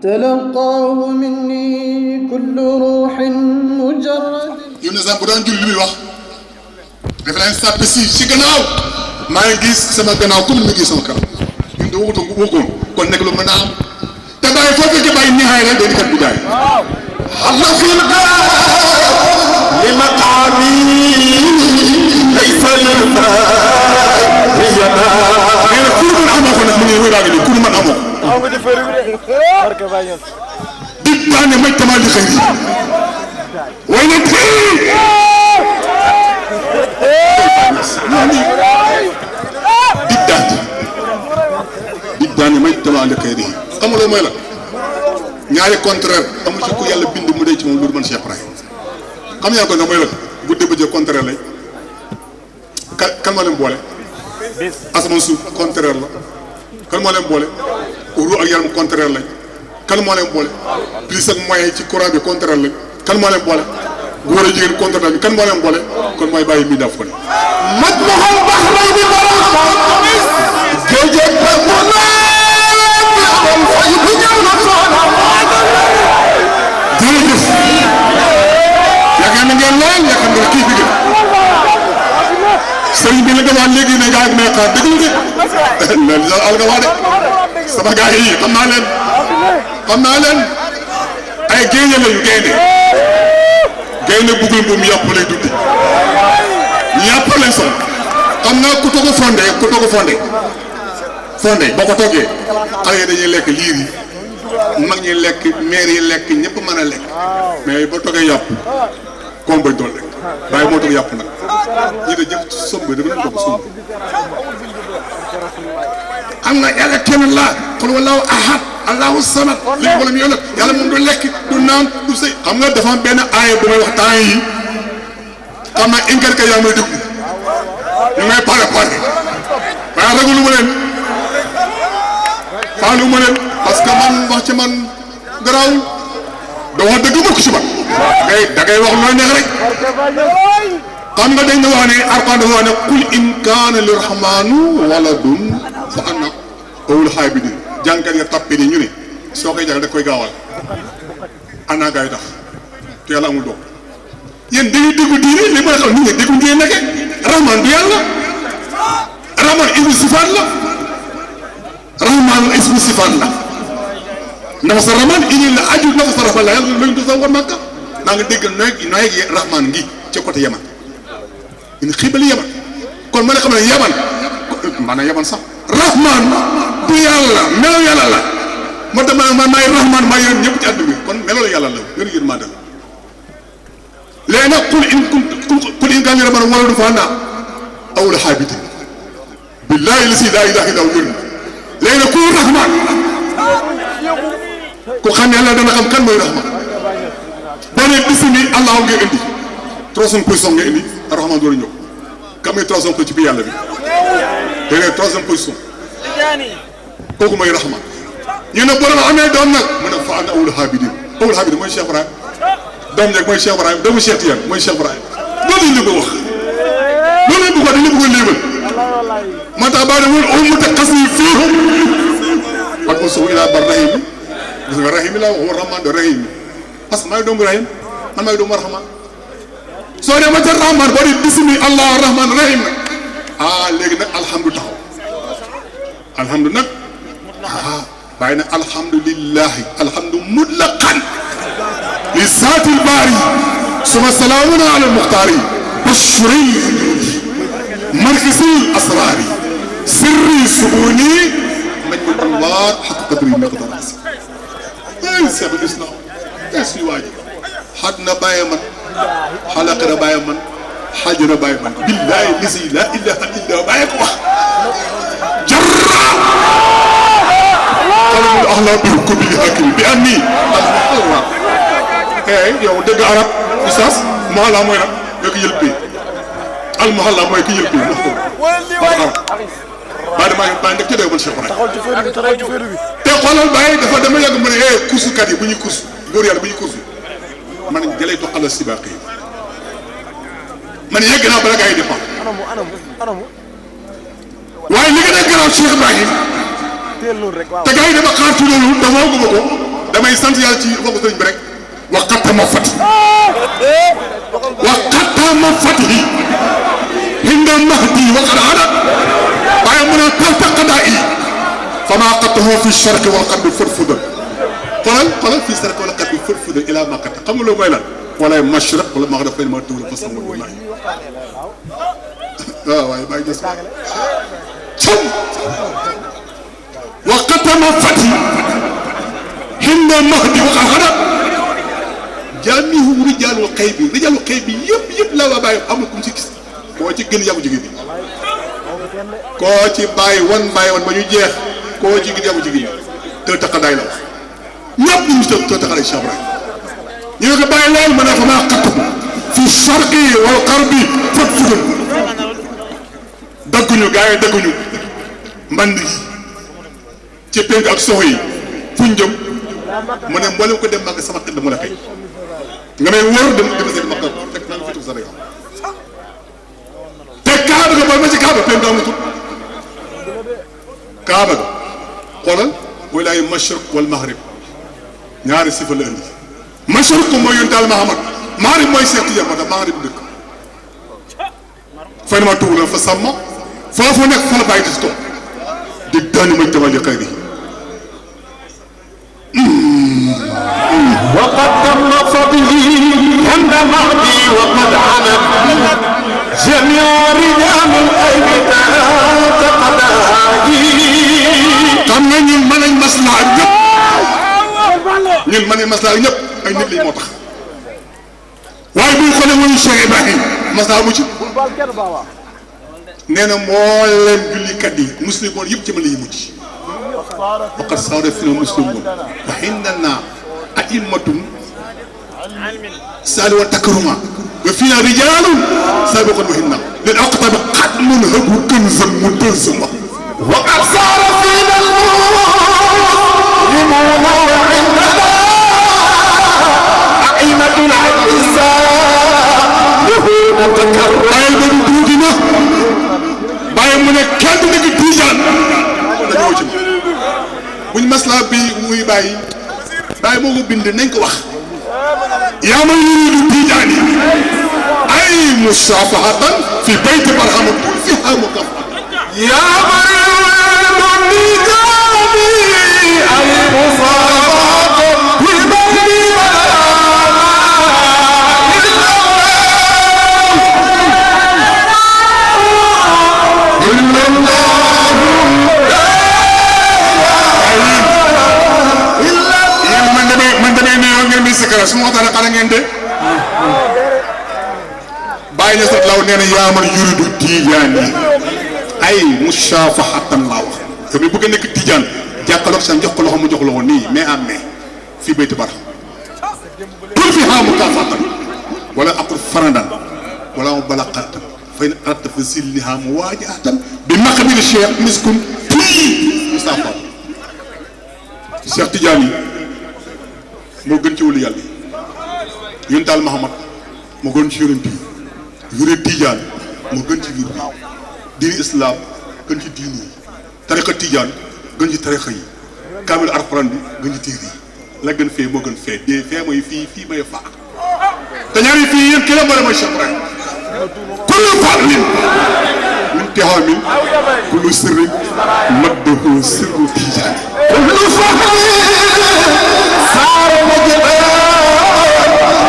تلقاه مني كل روح مجرد. yow ne sax bu daan julli li muy wax dafa leen sàpp si gannaaw maa ngi gis sama gannaaw comme ni ma gis sama kanam ñun de waxutoon kon nekk lu mën a am te bàyyi foo fekkee bàyyi nihaay rek day di kat bidaay. Allah fil li maqaami laysa lil faa'iyana. nee na kur man amoo ko nag mu ngi wéy daal di kur man amoo ko. dig daa ne may tamaa li xëy na way na tey. dig daa ne may tamaa li xëy na xamuloo mooy la ñaari contraire amu ci ku yàlla bind mu dee ci moom lu man Cheikh Ibrahim xam yaa ko ne mooy la bu débëjee contraire lay kan moo leen boole asamaan suuf contraire la kan moo leen boole ru ak yaram contraire lañ kan moo leen boole plus ak moyen ci courant bi contraire lañ kan moo leen boole góor a jigéen contraire lañ kan moo leen boole kon mooy bàyyi mi daf ko ne mat ma xam baax lay di borom géej ba mu naa am fay bu ñëw na soona jërëjëf yaakaar na ngeen lool yaakaar nga kii bi gën sëriñ bi la demoon léegi ne gaa yi may xaar déglu de loolu daal al nga wax de sama gaa yi xam naa leen ay géeñe lañu génne buggul bu mu yàpp lay dundee yàpp lañ sol xam naa ku toog a fondé boo ko toggee xale yi dañuy lekk liir yi mag ñi lekk meer yi lekk ñëpp mën a lekk mais boo toggee yàpp comme bañ doon lekk bàyyi moo toog yàpp nag ñi de jëf somb dafa leen bokk somb am na yàlla kenn la xul wallahu ahad allahu samad li wala mu yoon yàlla moom du lekk du naan du sëy xam nga dafa am benn aaya bu may wax temps yi xam naa inkar ka yaa may déglu ñu ngay pare waaye ragalu ma leen faalu ma leen parce que man wax ci man garaaw doo wax dëgg mukk ci man da ngay wax looy neex rek xam nga dañ na wax ne Alxuraan dafa wax ne qul in kaana lirrahmaanu waladun fa ana awwalul aabidiin jànkat ya tappe ni ñu ne soo koy jàng da koy gaawal ana gaay tax te yàlla amul doom yéen dañuy déglu diine li may xam nit ñi déglu diine nekke rahman du yàlla rahman ismu sifaat la rahman ismu sifaat la ndax sa rahman ini la aju ndax sa rahman la yàlla lañu do sa war Makka naa nga dégg nooy rahman ngi ca côté Yaman in xibali Yaman kon ma ne xam ne Yaman maanaam Yaman sax rahman du yàlla melo yàlla la moo tax man maay rahman maa yërëm ñëpp ci àdduna bi kon melo la yàlla la gën a yërmande la léegi nag qul in kaana lirrahmaani waladun fa ana awwalul aabidiin billaahi lazii laa ilaaha illaa huwa léegi nag ku rahman ku xam yàlla dana xam kan mooy rahman boo nee bismi allahu nga indi troisième position nga indi rahman door a ñëw kam mooy troisième position ci biir yàlla bi dégg nga troisième position kooku mooy rahman ñu ne borom amee doom nag mu ne fa ana awwalul aabidiin mooy Cheikh Ibrahim doom jeeg mooy Cheikh Ibrahim doomu Cheikh Tidiane mooy Cheikh Ibrahim loolu lañ ko wax loolu lañ bëggoon dañu bëggoon léebal moo tax baa ne wul ummata xasni fiihum ak usu ila bar rahim gis nga rahim la wax rahman do rahim parce que maay doomu rahim man maay doomu rahman soo demee ca rahman boo di bismi allah rahman rahim nag léegi nag alhamdu taxaw alhamdu nag bàyyi na alhamdulillahi alhamdu mutlaqan li saatil baari suma salaamuna ala muxtaari bashri markisi asraari sirri subuni majmul anwaar xaq qadri miqdar ay seexul islam ay suñu waaji xad na bàyyi man xalaq na bàyyi man xaaj na bàyyi man billahi lisi la ilaha illa bàyyi ko wax jarra qalamul axlaam bi hukmi hakim bi anni allah yow dégg arab ustaas muhalla mooy nag nga ko yëlbee al muhalla mooy ki yëlbee wax ko baa damaa baa ndek ca dee man Cheikh Ibrahim te xoolal bàyyi dafa dama yàgg mu ne kursukat yi bu ñuy kursu góor yàlla bu ñuy kursu man jëlee to ala sibaaq yi man yegg naa bala gaa yi départ waaye li gën a garaaw Cheikh Ibrahim te gaa yi dama xaar ci loolu dafa ko damay sant yàlla ci waxu sëriñ bi rek waqatama fati waqatama fati hinda mahdi waqad hadat waaye mu ne tahta qada'i fama qatahu fi sharqi wal qalbi farfuda xoolal fii sharqi wal qalbi farfuda ila makkata xam nga loolu mooy lan wala mashriq wala maghrib fay ma tuura fa sama wallahi waaw waaye bàyyi gis cam waqatama fati hinda mahdi waqad hadat jaamihu rijaalul xëy bi yëpp la waa bàyyi amul kum ci gis koo ci gën yàggu jigéen bi koo ci bàyyi wan ba ñu jeex koo ci gën yàggu jigéen te taxadaay la wax ñëpp ñu ngi te taxadaay Cheikh Ibrahim ñu ne ko bàyyi lool ma ne fa maa xattu fi sharqi wal garbi fot fugal dagguñu gars yi dagguñu mband ci penk ak soxo yi fuñ jëm mu ne mboolem ko dem màgg sama xel mu la kay nga may wër dem seen makka fekk naa nga fi sa rek te kaaba ga booy ma ci kaaba penk amatul kaaba ga xoolal walaay mashriq wal maghrib ñaari sifa la indi mashriq mooy yonent Yàlla Muhammad maghrib mooy Seex Tijaan moo tax maghrib dëkk fay na ma tuur la fa sàmm foofu nekk fa la bàyyi di si toog di daani ma jamal li xëy وقد تم فضلي عند مهدي وقد عنت جميع رجال الأيب تقداهي xam nga ñun mën nañ maslaa ak ñëpp ay nit lañ moo tax waaye bu ñu xoolee mooy Cheikh Ibrahim maslaa mu ci nee na moo leen jullikat yi muslimoon yëpp ci mën la yi mujj waqad saara fina muslimun wa indana a'immatun saali wa takaruma wa fina rijalun sabiqun wa hinna lil aqtab qadmun habu kanzan mutalzama وقد صار فينا المسلمون وعندنا أئمة الأعزاء له نتكرم bàyyil ba du tuuti na bàyyi mu ne kenn du nekk tijaan dañoo ci buñ maslaa bi muy bàyyi moo ko bind nañ ko wax yaa man yuridu tijaan yi ay musafahatan fi bayti barhama kul fiha mukaffa يا من يريد أي مصابة في بيني su ma waxtaanee xale ngeen de bàyyi na sot law nee na yaa man yuridu tijaan yi ay musaafahatan laa wax yow mi bëgg a nekk tijaan jàkkaarloog sa jox ko loxo mu jox loxo nii mais en mais fii bayti barham kul fiihaa mukaafatan wala aqul faradan wala mu balaqatan fa in aradta fa zilnihaa muwaajahatan bi maqabili cheikh miskun fii Mustafa Cheikh Tidiane yi moo gën ci wàllu yàlla yi yonent Yàlla Muhammad moo gën ci yonent yi yore Tidiane moo gën ci biir bi diini islam gën ci diini yi tariqa Tidiane gën ci tariqa yi kaamil alxuraan bi gën ci téere yi la gën fee moo gën fee dee fee mooy fii may faa te ñaari fii yëpp ki la mën a mooy Cheikh Ibrahim kullu fadlin min tihamin kullu sirrin maddahu sirru Tidiane كل فخر صار مجبا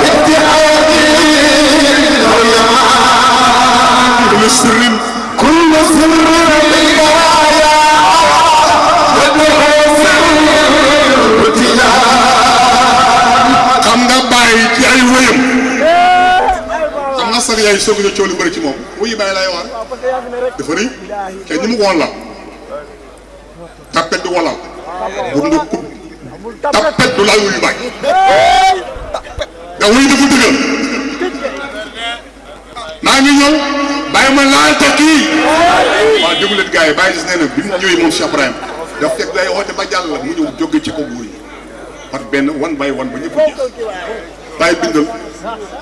اتحادي كل سر كل سر بالبرايا مدعو سر ارتجال xam nga bàyyi ci ay wéyam xam nga sax yaay soog a coow lu bëri ci moom wuyu bàyyi laay wax dafa rëy kenn ni mu ko woon la tapet du walal bu nga kub tapet du laal wuyu bàyyi nga wuyu dafa dëggal maa ngi ñëw bàyyi ma laal te kii waaw déglu leen gars yi bàyyi gis nee na bi mu ñëwee moom Cheikh Ibrahim daf fekk day woote ba jàll mu ñëw jóge ci ko buur yi par benn wan bay wan ba ñëpp jeex bàyyi bindal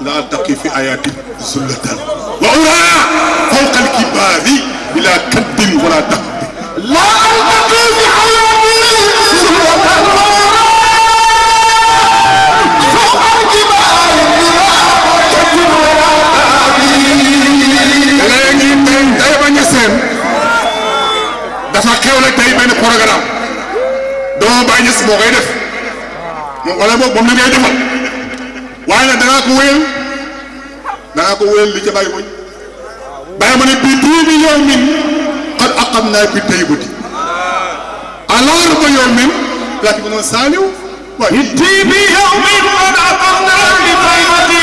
laa taqi fi ayaati zullatan wa uraa fawqa al-kibaari bila kaddin wala taxdi لا ألتقي بحياتي سلطة moo koy def moom wala boog moom la ngay defal waaye nag dangaa ko wéyal li ca bàyyi mooy bàyyi ma ne bii tuubi yow min qad aqamnaa bi taybati alors ba yow min laaki ma noon saaliw waaye bi yow min qad aqamnaa bi taybati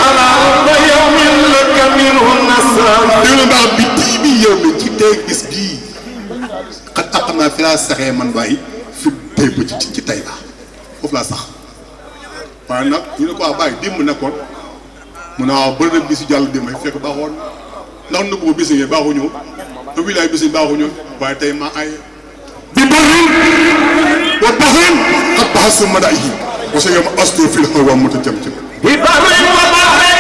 alors ba yow min laka minhu nasaan dégg nga baax bi yow min ci tey bis bii qad aqamnaa fi laa saxee man bàyyi fi taybati ci tay ba foofu laa sax waaye nag ñu ne ko bàyyi démb nekkoon mu ne waaw bëri na bis yu jàll démb fekk baaxoon ndax nu ko bis yi baaxuñu te wilaay bis yi baaxuñu waaye tey maa ay bi bërin wa baxrin xat baxasu madaahi wa sa yom asto fil hawa mutajamjam bi bërin wa baxrin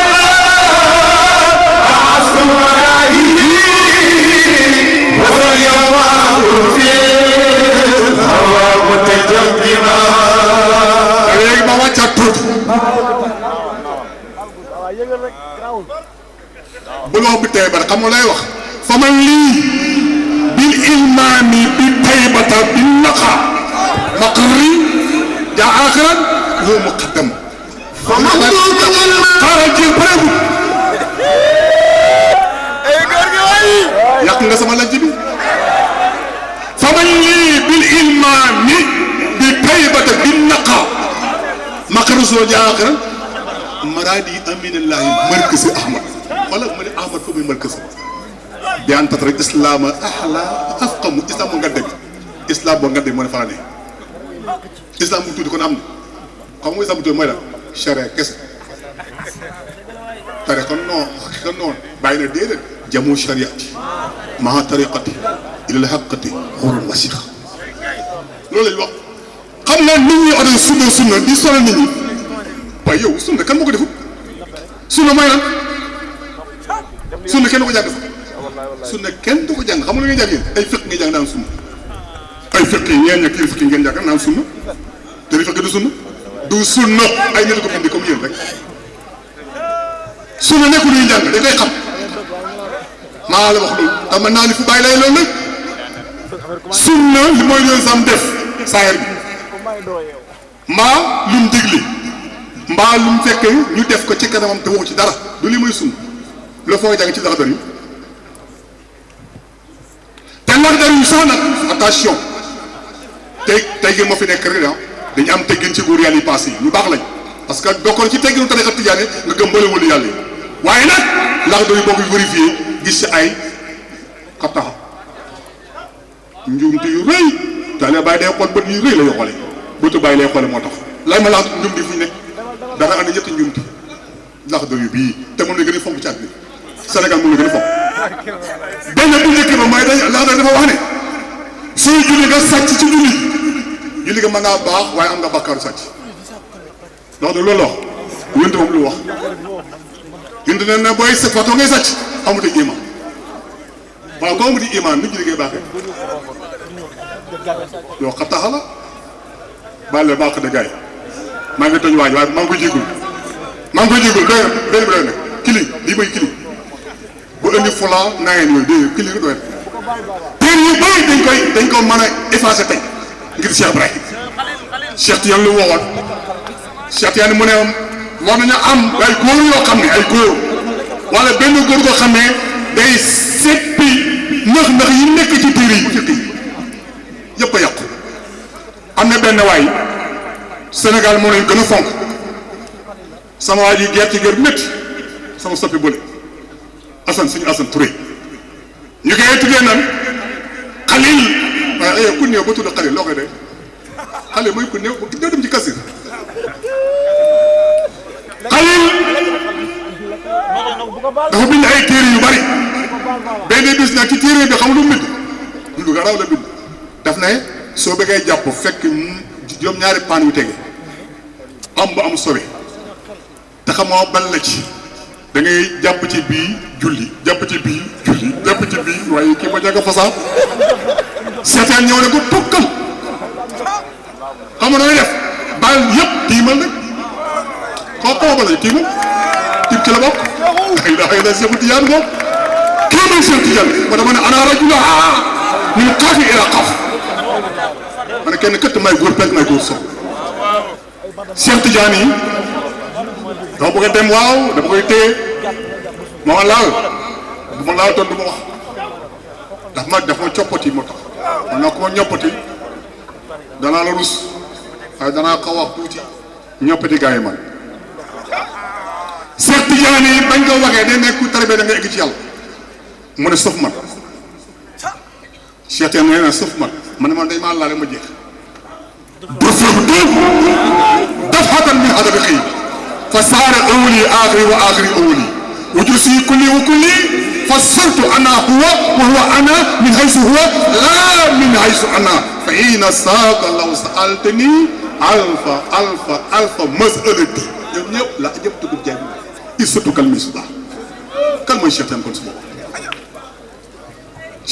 baxasu madaahi wa sa yom asto fil hawa mutajamjam léegi ma wàccaat tuuti bu wax bi tey ba xam nga lay wax fa man lii bil ilmaami bi taybata bi naqa maqri ja axiran huwa muqaddam fa man xaaral ci prévu yàq nga sama laaj bi fa man lii bil ilmaami bi taybata bi naqa maqri soo ja axiran maraadi aminallahi markasi ahmad wala mu ne ahmad foofu muy markasi bi an tat rek islam ahla afqamu islam boo nga dégg islam boo nga dégg moo ne fara ne islam bu tuuti kon am na xam nga islam bu tuuti mooy la charia kese tariqa non xaqiqa non bàyyi na déedéet jamu chariati maa tariqati ilal haqqati xurun wasiqa loolu lañ wax xam nga nit ñi oto sunna di sonal nit ñi waaye yow sunna kan moo ko defut sunna mooy lan sunna kenn du ko jàng sax sunna kenn du ko jàng xam nga lu ngay jàng yéen ay fekk ngay jàng naan sunna ay fekk yi ñeen ña kii fekk ngeen jàng naan sunna te li fekk du sunna ay nit ko indi comme yéen rek sunna nekkul luy jàng da ngay xam maa la wax loolu te mën naa ni fu bàyyi lay loolu nag sunna li mooy leen sam def saayir bi mbaa lu mu digle mbaa lu mu fekkee ñu def ko ci kanamam te waxu ci dara du li muy sunna loo foog a jàng ci laxdar yu te laxdar yu sax nag attention tey ngeen moo fi nekk rek dañu am teggin ci góor yàlla yi passé yi ñu baax lañ parce que bokkoon ci tegginu tariqa tijaane nga gëm mbale wala yàlla yi waaye nag laxdar yu boo koy vérifié gis ci ay xattaxa njuumte yu rëy daal bàyyi day xool bët yu rëy la yoo xoole bëtu bàyyi lay xoole moo tax lay ma lax njuumte fu ñu nekk dana andi ñetti njuumte laxdar yu bii te moom la gën a fonk ci àddina Sénégal moom la gën a fonk benn bu njëkk ba mooy dañ laxdar dafa wax ne sooy julli nga sàcc ci julli nga mën naa baax waaye am nga bakkaaru sàcc laxdar loolu la wax yénte moom lu wax yénte ne ne booy sa photo ngay sàcc amuti iman waaw ko amuti iman nit julli ngay baaxee yow xattaxa la baal la baax de gaay maa ngi tooñ waaj waaye maa ngi koy jégul doy na benn bi doy na kili lii mooy kili bu indi fula nangeen yooyu dégg kili nga doy na téere yu bëri dañ ko mën a effacé tey ngir Cheikh Ibrahim Cheikh Tidiane lu waxoon Cheikh Tidiane mu ne war nañu am ay góor yoo xam ne ay góor wala benn góor goo xam ne day seppi ndax yi nekk ci téere yi jëkk yi yëpp a yàqu am na benn waay Sénégal moo leen gën a fonk sama waa ji gerte gër métti sama soppi bële suñu Assane Touré ñu koy tuddee nan xalil waaye ku néew ba tudd xalil loo koy dee xalil mooy ku néew doo dem ci kasir xalil dafa bind ay téere yu bari benn bis nag ci téere bi xam lu mu bind lu garaaw la bind daf ne soo bëggee jàpp fekk juróom ñaari paan yu tege am bu am sobe te xamoo ban la ci da ngay jàpp ci bii julli jàpp ci bii julli jàpp ci bii waaye kii ma jàng fasaa seetaan ñëw ne ko tukkal xam nga nooy def baal yëpp tiimal nag koo ba la tiimal tiim ci la bokk ay la Seexu Tijaan moom kii mooy Seexu Tijaan ma dama ne ana rajula min qaaf ila qaaf ma ne kenn këtt may góor penk may góor sow Cheikh Tidiane yi dama bëgg a dem waaw dama koy téye ma laal bu ma laal toon du ma wax daf ma coppati moo tax man naa ko ma ñoppati danaa la rus waaye danaa ko wax tuuti ñoppati gars yi man Cheikh Tidiane yi bañ ko waxee day nekk ku tarbe da nga egg ci yàlla mu ne sauf man Cheikh Tidiane nee na sauf man ma ne man dañ maa laale ma jeex دفعة من هذا الخير فصار أولي آخري وآخري أولي وجزئي كلي وكلي فصرت أنا هو وهو أنا من حيث هو لا من حيث أنا فإن ساق لو سألتني ألف مسألتي ñëpp la ñëpp dugub jaay il surtout calme su baax kan mooy Cheikh Tidiane kon su boobu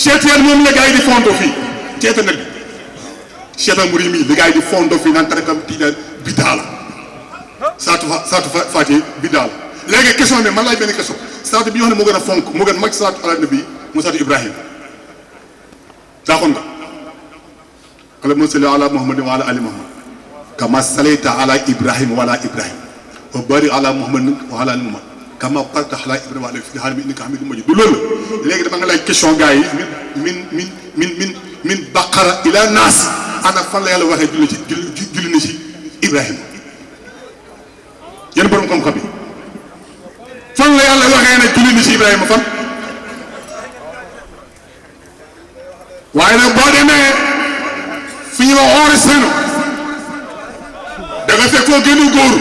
Cheikh Tidiane moom la gars yi di fondo fii ci internet bi Cheikh Mouride mii li gars yi di fondo fii naan tarikam Tidiane bidaa la saatu Fatiha bidaa la léegi question bi man laaj benn question saatu bi ñu wax ne moo gën a fonk moo gën mag saatu ala nabi mu saatu Ibrahima daaxoon nga allahumma salli ala Muhammadin wa ala ali Muhammad kama salayta ala Ibrahima wa ala Ibrahima wa barik ala Muhammadin wa ala ali Muhammad kama barakta ala Ibrahima wa ala fil alamin innaka hamidun majid du loolu la léegi dama nga laaj question gars yi min baqara ila naas ana fan la yàlla waxee julli na ci Ibrahima yéen borom xam-xam yi fan la yàlla waxee ne julli na ci Ibrahima fan waaye nag boo demee fi ñu wax xoori seno da nga fekk foo génnu góor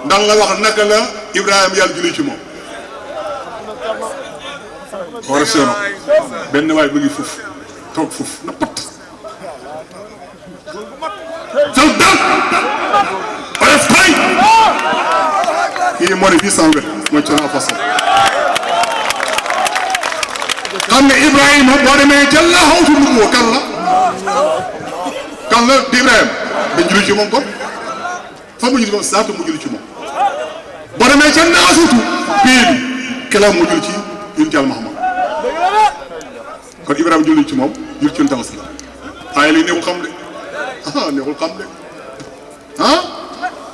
ndax la wax naka la Ibrahima yàlla julli ci moom xoori seno benn waay mu ngi fuf toog fuf na pat jël dal oyof tay kii moo ne fii sama wet mooy Thierno Fassal xam ne Ibrahima boo demee ca la xawtu lu mu kan la di Ibrahima dañ julli ci moom kon fa mu julli ci moom saatu mu julli ci moom boo demee ca naasutu bii bi kelam mu julli ci yonent Yàlla Muhammad kon Ibrahima julli ci moom julli ci yonent Fassal waaye lii neexul xam de neexul xam de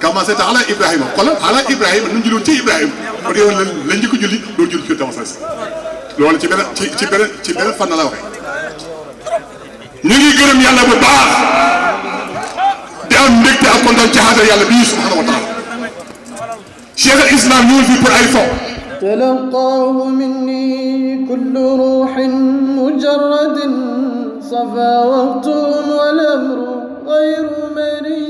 commencé ta ala Ibrahima xoolal ala Ibrahima nu julloon ci Ibrahima kon yow la njëkk julli loolu julli ci yonent Fassal loolu ci beneen fan la waxee ñu ngi gërëm yàlla bu baax di am mbégte ak kontaan ci xaaral yàlla bii subhanahu wa taala Cheikh al Islam ñëwul fii pour ay fo تلقاه مني كل روح مجرد صفا وقت والأمر غير مريض